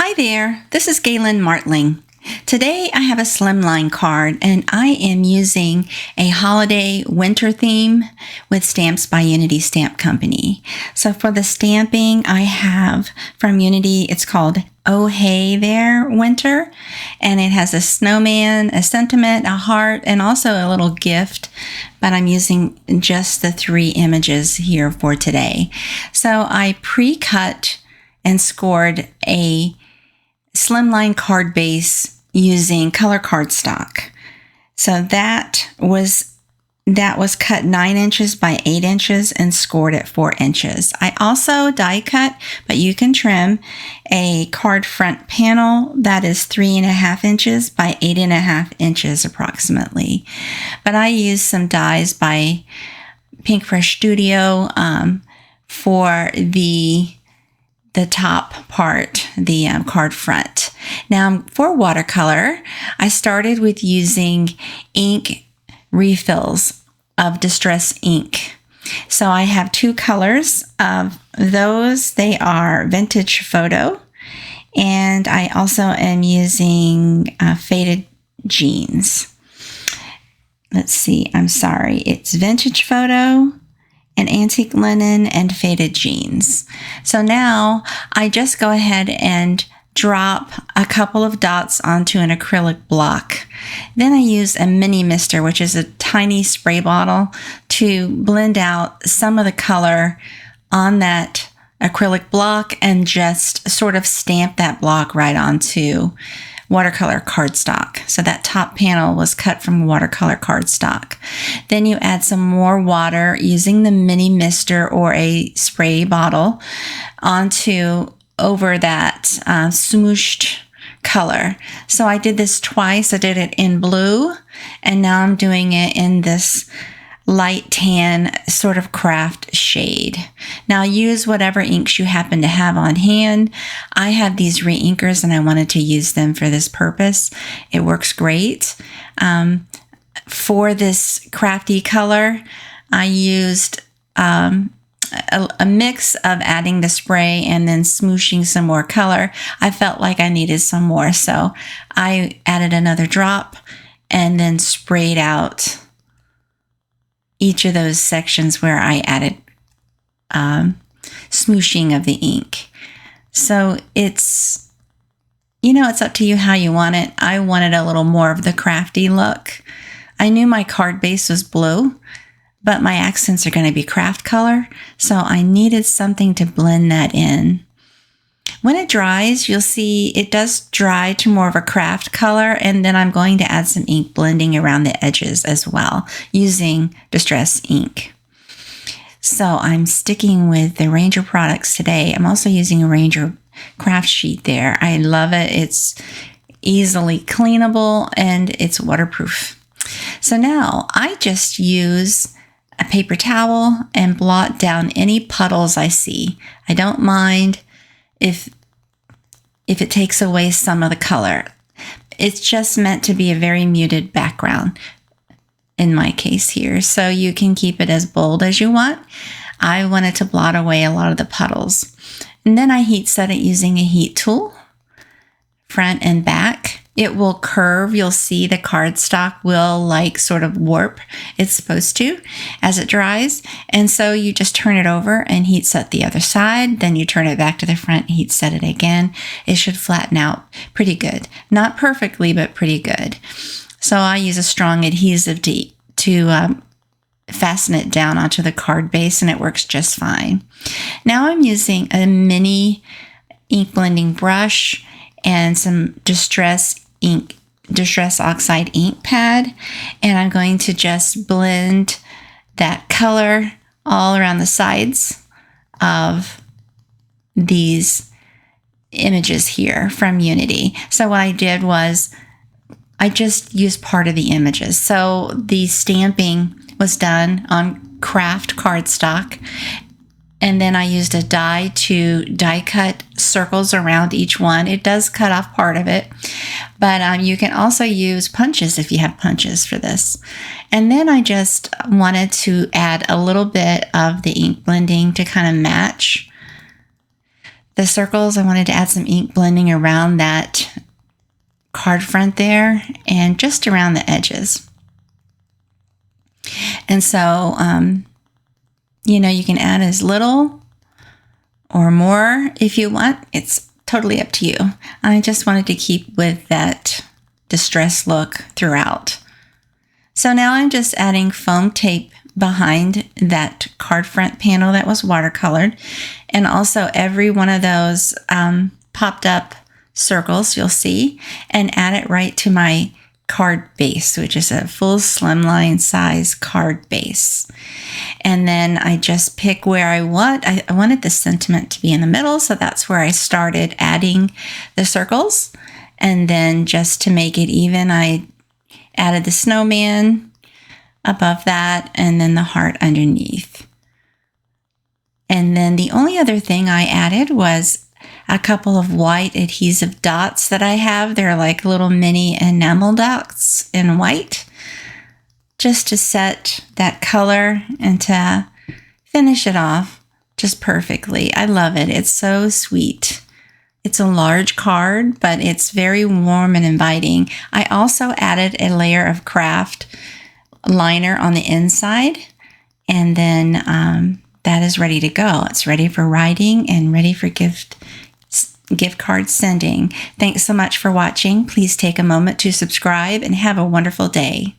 Hi there, this is Galen Martling. Today I have a Slimline card and I am using a holiday winter theme with stamps by Unity Stamp Company. So for the stamping I have from Unity, it's called Oh Hey There Winter, and it has a snowman, a sentiment, a heart, and also a little gift, but I'm using just the 3 images here for today. So I pre-cut and scored a Slimline card base using color cardstock. So that was cut 9 inches by 8 inches and scored at 4 inches. I also die cut, but you can trim a card front panel that is 3.5 inches by 8.5 inches approximately. But I used some dies by Pink Fresh Studio for the top part, the card front. Now for watercolor, I started with using ink refills of Distress ink. So I have 2 colors of those. They are Vintage Photo, and I also am using Faded Jeans. Let's see, I'm sorry, it's Vintage Photo and Antique Linen and Faded Jeans. So now I just go ahead and drop a couple of dots onto an acrylic block. Then I use a mini mister, which is a tiny spray bottle, to blend out some of the color on that acrylic block and just sort of stamp that block right onto watercolor cardstock. So that top panel was cut from watercolor cardstock. Then you add some more water using the mini mister or a spray bottle over that smooshed color. So I did this twice. I did it in blue, and now I'm doing it in this light tan sort of craft shade. Now use whatever inks you happen to have on hand. I have these Reinkers and I wanted to use them for this purpose. It works great. For this crafty color, I used a mix of adding the spray and then smooshing some more color. I felt like I needed some more, so I added another drop and then sprayed out each of those sections where I added smooshing of the ink. So it's up to you how you want it. I wanted a little more of the crafty look. I knew my card base was blue, but my accents are going to be craft color, so I needed something to blend that in. When it dries, you'll see it does dry to more of a craft color, and then I'm going to add some ink blending around the edges as well using Distress ink. So I'm sticking with the Ranger products today. I'm also using a Ranger craft sheet there. I love it. It's easily cleanable and it's waterproof. So now I just use a paper towel and blot down any puddles I see. I don't mind if it takes away some of the color. It's just meant to be a very muted background in my case here, so you can keep it as bold as you want. I wanted to blot away a lot of the puddles. And then I heat set it using a heat tool, front and back. It will curve. You'll see the cardstock will sort of warp. It's supposed to as it dries. And so you just turn it over and heat set the other side. Then you turn it back to the front, heat set it again. It should flatten out pretty good. Not perfectly, but pretty good. So I use a strong adhesive to fasten it down onto the card base, and it works just fine. Now I'm using a mini ink blending brush and some Distress Oxide ink pad, and I'm going to just blend that color all around the sides of these images here from Unity. So what I did was I just used part of the images. So the stamping was done on craft cardstock, and then I used a die to die cut circles around each one. It does cut off part of it, but you can also use punches if you have punches for this. And then I just wanted to add a little bit of the ink blending to kind of match The circles, I wanted to add some ink blending around that card front there and just around the edges. And so, you can add as little or more if you want. It's totally up to you. I just wanted to keep with that distress look throughout. So now I'm just adding foam tape behind that card front panel that was watercolored. And also every one of those popped up circles you'll see, and add it right to my card base, which is a full slimline size card base. And then I just pick where I wanted the sentiment to be in the middle, so that's where I started adding the circles. And then just to make it even, I added the snowman above that and then the heart underneath. And then the only other thing I added was a couple of white adhesive dots that I have. They're like little mini enamel dots in white, just to set that color and to finish it off just perfectly. I love it. It's so sweet. It's a large card, but it's very warm and inviting. I also added a layer of craft liner on the inside, and then that is ready to go. It's ready for writing and ready for gift card sending. Thanks so much for watching. Please take a moment to subscribe and have a wonderful day.